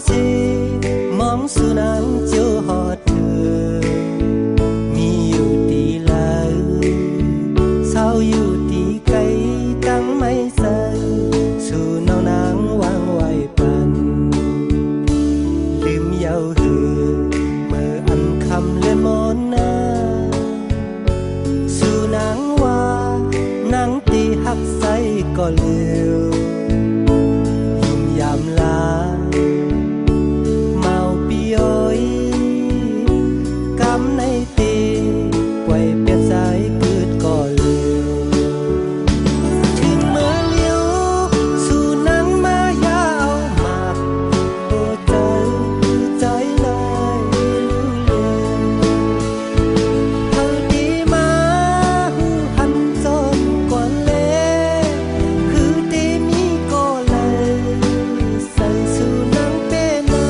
เชมองสุนังเจ้าหอดเธอมีอยู่ตีลายเศร้าอยู่ตีไกลตั้งไม่ใส่สู่เนานางวางไว้ปันลืมเยาหือเมื่ออันคำเลื่อนมนนาสู่นางว่านางตีหักใส่ก็เลือยุ่มยามลาเมาปีย้อยกำในตีไว้เปียกสายเกิดก็เลือถึงเมื่อเลี้ยวสู่นางมายาวมากโอ้ใจเลยรู้เลยเธอดีมาหูหันจนก่อนเลยคือตีมีก็เลยใส่สู่นางเป็นนา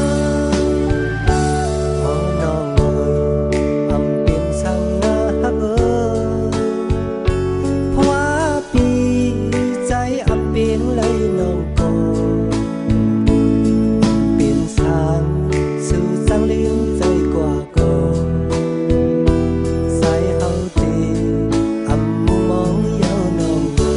พอน้องเอ่ยอำเป็นช่างนาฮักเพราะว่าปีใจอำเป็นเลยน้องก็เป็นช่างสู่สังลืมใจกว่าก็ใส่เฮาตีอำมุมมองเยาน้องเอ่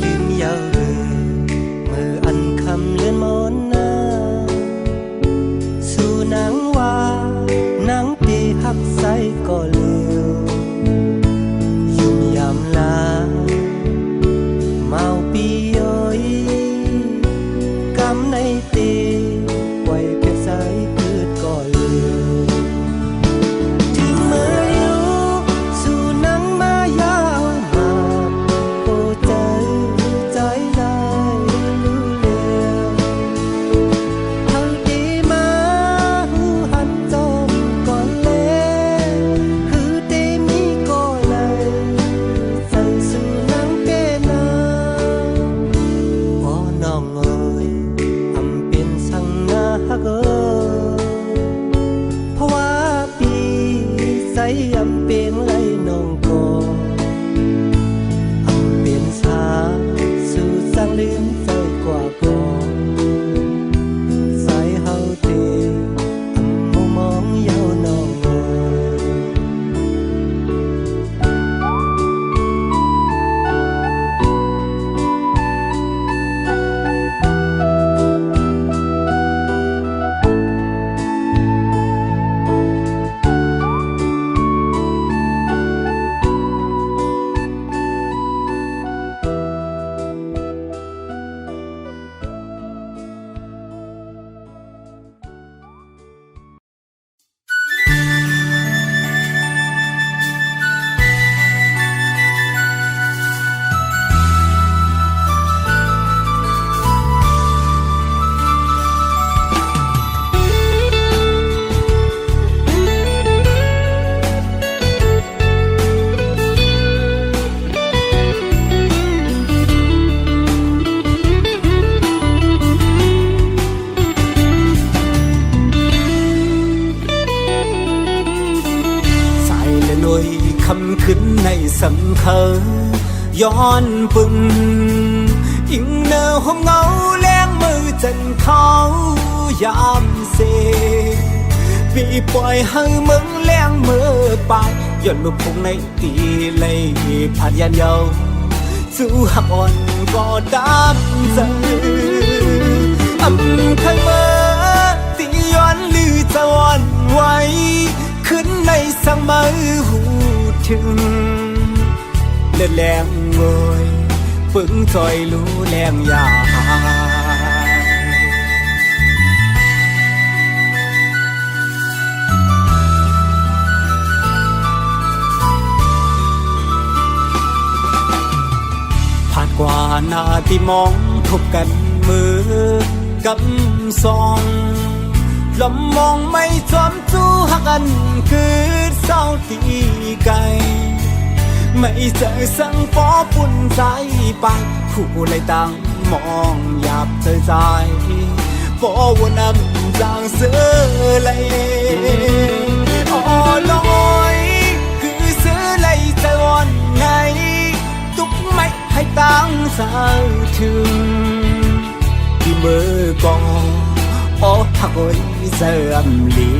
ลืมเยาเอ่ยเมื่ออันคำเลื่อนมนนาสู่นางว่านางตีหักใส่ก็เลือยุ่มยามลาเมาปีย้อยกำในตีไว้เพียงสายเกิดก็เลือถึงเมื่อเลี้ยวสู่นางมายาวมาโอ้ใจลายรู้แล้วเธอดีมาหูหันจมก่อนเลยคือตีมีก็เลยใส่สู่นางเป็นนาอ๋อน้องเอ่ยอำเป็นช่างนาฮักเพราะว่าปีใส่อำเป็นไรน้องก็อำเป็นชาสู่สังลืมใจกว่าก็ใส่เฮาตีอำมุมมองเยาน้องเอ่ย ขึ้นในสำเภอย้อนปึงอิงเนอห้องเงาแรงมือจันเขายามเสปีปล่อยให้มึงแรงมือไปย้อนลูกพงในตีเลยผ่านยันเยาสู้หักอ่อนก็ดำใจอำข้างเมื่อตีย้อนลือจะวันไว้ขึ้นในสังมือหูถึงเลือดแรงเงยปึงจอยรู้แรงยาผ่านกว่านาที่มองทบกันมือกำซอง ลมมองไม่จอมจู้หักกันคือเศร้าตีไกลไม่เจอสังฟอปุ่นใจไปผู้เลยตั้งมองหยาบเธอใจพอวันน้ำจางเสือเลยอ๋อลอยคือเสือเลยใจวันไงตุกไม่ให้ตั้งสาวถึงที่มือกองอ๋อหักวันเสื่อมลี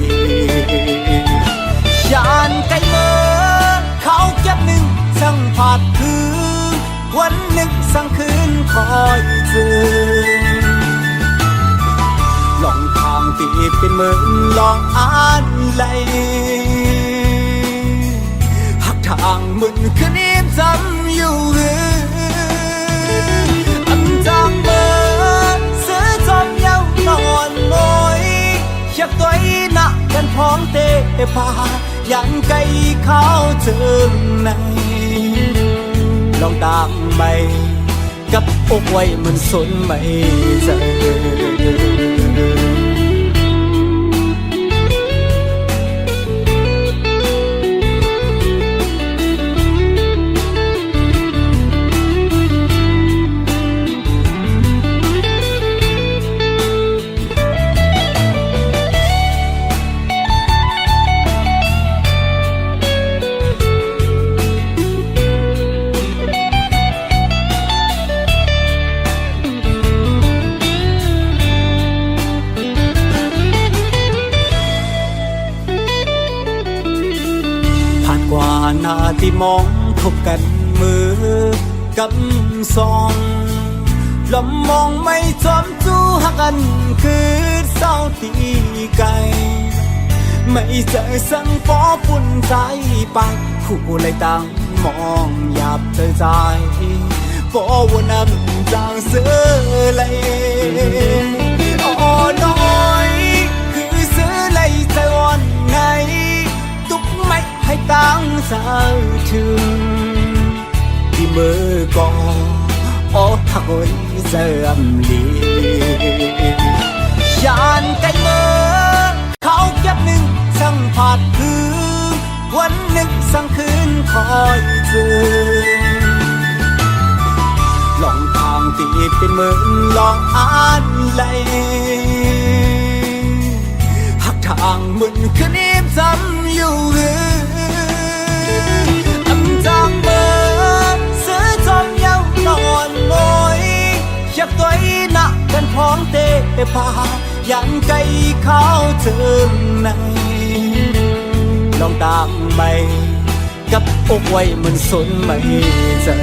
ยานไกลเมื่อเขาเก็บหนึ่งสั่งผาดคือวันหนึ่งสั่งคืนคอยเจอลองทางตีเป็นเหมือนลองอ่านไหลหักทางมึนคืนนี้จำอยู่อันจางเมื่อเสือจอมเย้านอนมอยอยากตัวอีหนักกันพร้อมเตะพายันไกลเขาเจิงในลองตามไปกับอกไว้มันสนไม่เจอหน้าที่มองพบกันมือกำซองลมมองไม่จอมจู้หักกันคือเศร้าตีไกลไม่เจอสังฟอปุ่นใจไปผู้เลยตั้งมองหยาบเธอใจพอวันน้ำจางเสือเลยอ๋อน้อยคือเสือเลยใจวันไงตุกไม่ให้ตั้งสาวถึงที่มือกองอ๋อหักวันเสื่อมลียานไกลเมื่อเขาเก็บหนึ่งสั่งผาดคือวันหนึ่งสั่งคืนคอยเจอลองทางตีเป็นเหมือนลองอ่านไหลหักทางมึนคืนนี้จำอยู่อันจางเมื่อเสือจอมเย้านอนมอยอยากตัวอีหนักกันพร้อมเตะพายันไกลเขาเจิงในลองตามไปกับอกไว้มันสนไม่เจอ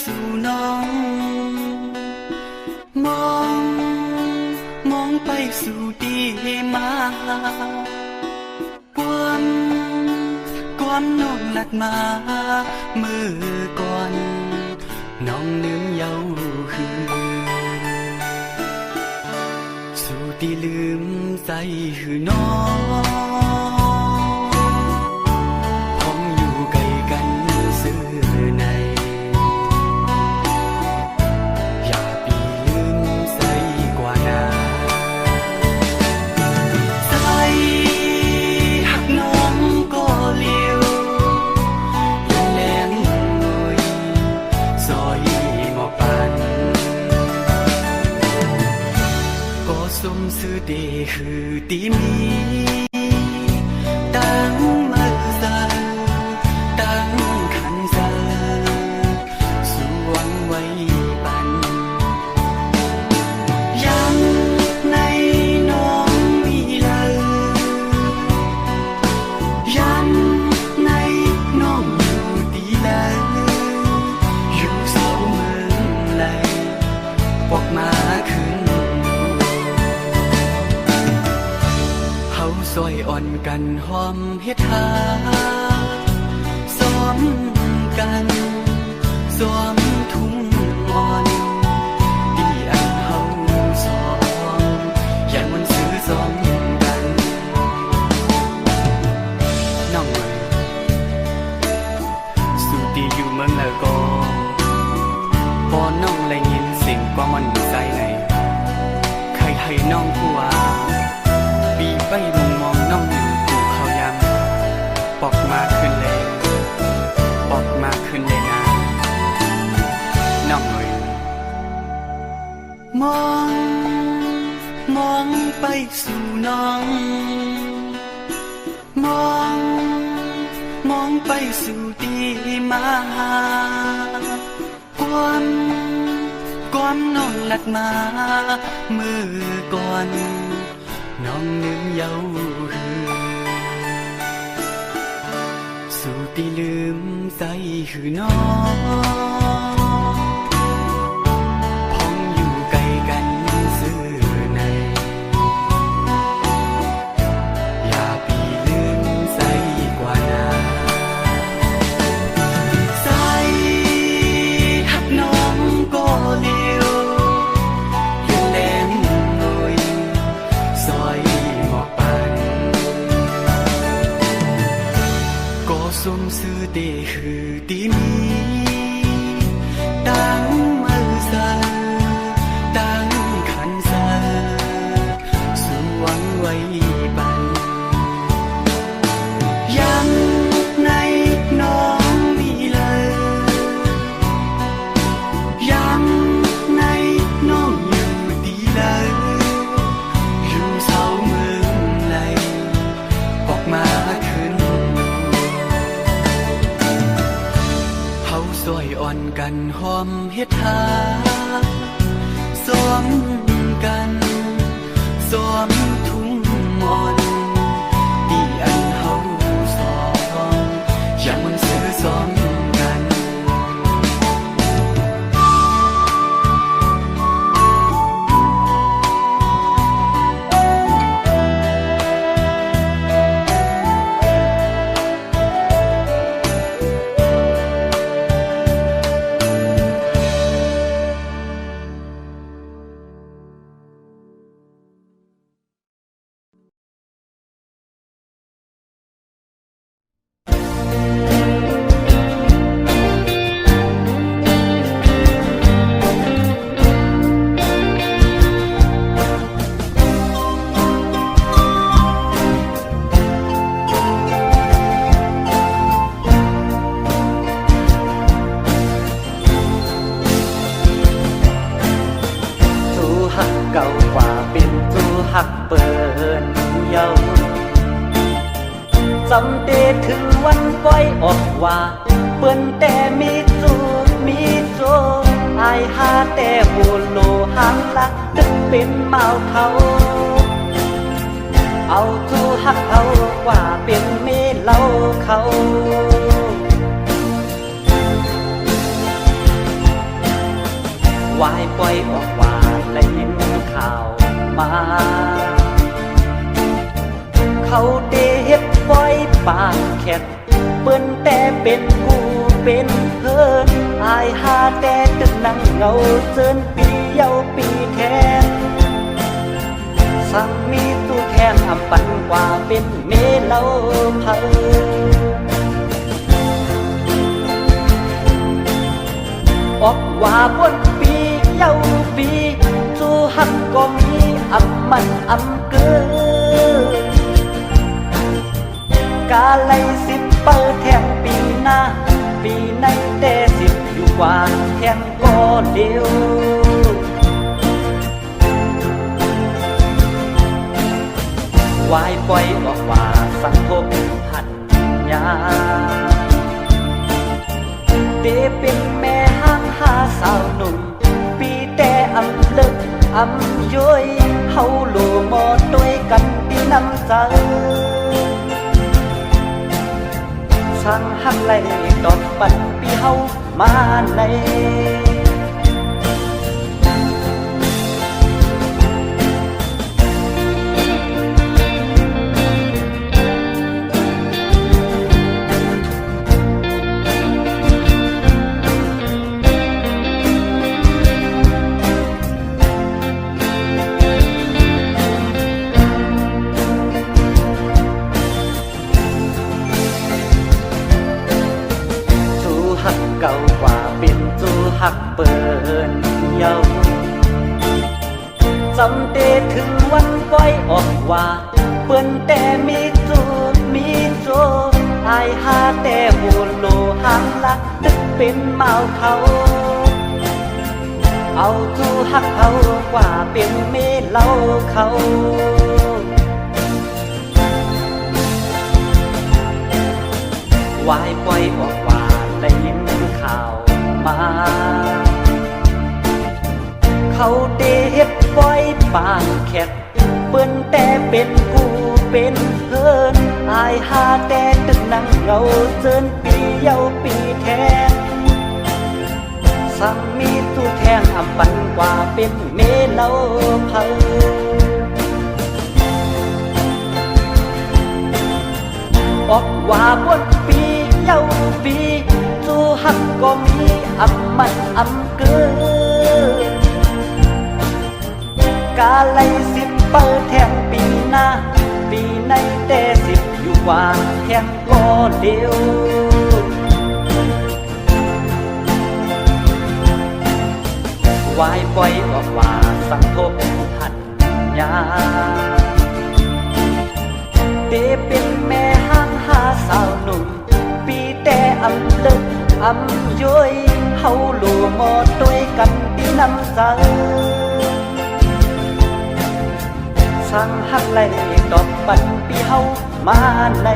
สู่น้องมองไปสู่ดีมา ความน้องลัดมามือก่อนน้องลืมเยาคือสู่ที่ลืมใส่หือน้องผมอยู่ไกลกันซื่อในอย่าปีลืมใส่กว่านาใส่หักน้องก็เลี้ยวแลงหน่อยซอยหมอปันก็สมสื่อเดคือตีมีตั้งมือซาตั้งขันซาสวงไว้ปันยังในน้องมีเลยยังในน้องอยู่ดีเลยอยู่เสาเมืองเลยปอกมาขึ้นเฮาซอยอ่อนกันหอมเฮ็ดหาซ้อมกันซ้อมทุ่งอ่อนดีอันเฮาสองอย่ามันซื้อซ้อมกันน้องเอ๋ยสุดีอยู่เมืองแล้วก็พอน้องได้ยินเสียงความมันใจในใครให้น้องผู้ว่าปีไปมองน้องอยู่กูเขายำปอกมาขึ้นเลยปอกมาขึ้นเลยนะน้องเอ๋ยมองไปสู่น้องมองไปสู่ที่มาหาความน้องลัดมามือก่อนน้องลืมเยาหือสู่ที่ลืมใส่หือน้องพ้องอยู่ไกลกันซื่อในอย่าปีลืมใส่กว่านาใส่หักน้องก็เลี้ยวอยู่แลงหน่อยซอยหมอปันก็สมสื่อเดคือตีมีตั้งมือซาตั้งขันซาสวงไว้ปันยังในน้องมีเลยยังในน้องอยู่ดีเลยอยู่เสาเมืองเลยออกมาขึ้นเฮาซอยอ่อนกันหอมเฮ็ดหาซ้อมกันซ้อมทุ่งอ่อนที่อันเฮาสองอย่ามันซื้อซ้อมกัน สำเดถึงวันปล่อยออกว่าเปิ้นแต่มีจูมีโจอายหาแต่บุโลหังลักตึกเป็นเมาเขาเอาจูหักเอากว่าเป็นเมเล่าเขาวายปล่อยออกว่าได้ยินข่าวมาเขาเดเฮ็ดปล่อยปากแคบ เปิ้นแต่เป็นกูเป็นเพิ่นอายหาแต่ตึกนั่งเงาเซินปีเยาปีแทนสั่งมีตู้แทนอำปันกว่าเป็นเมเล่าเผาออกว่าบนปีเยาปีสู้หักก็มีอำมันอำเกินกาไลสิบเปิดแทงปีหน้าปีในแต่สิบอยู่กว่าแทงก็เดียววายปล่อยออกว่าสังคมหันยาเดเป็นแม่ห้างหาสาวหนุ่มปีแต่อำลึกอำย้อยเฮาโลมอด้วยกันดีน้ำใจสั่งหักไหลดอกปันปีเฮามาในหักเก่ากว่าเป็นจูหักเปินเยาจำเตถึงวันปล่อยออกว่าเปิ้นแต่มีจูมีโจอายหาแต่หูโลหังลักตึกเป็นเมาเขาเอาจูหักเขากว่าเป็นเมเล่าเขาวายปล่อยออกว่าได้ยินข่าวมาเขาเดเฮ็ดปล่อยปางแขกเปิ้นแต่เป็นกูเป็นเพิ่นอายหาแต่ตึกนั่งเงาเจินปีเยาปีแทนสั่งมีตู้แทงอำปันกว่าเป็นเมเล่าเผาออกว่าบนปีเยาปีสู้หักก็มีอำมันอำเกินกาไลสิบเปิดแทงปีหน้าปีในแต่สิบอยู่กว่าแทงก็เดียววายปล่อยออกว่าสังคมหันยาเดเป็นแม่ห้างหาสาวหนุ่มปีแต่อำลึกอำย้อยเฮาโลมอด้วยกันดีน้ำใจสั่งหักไหลดอกปันปีเฮามาใน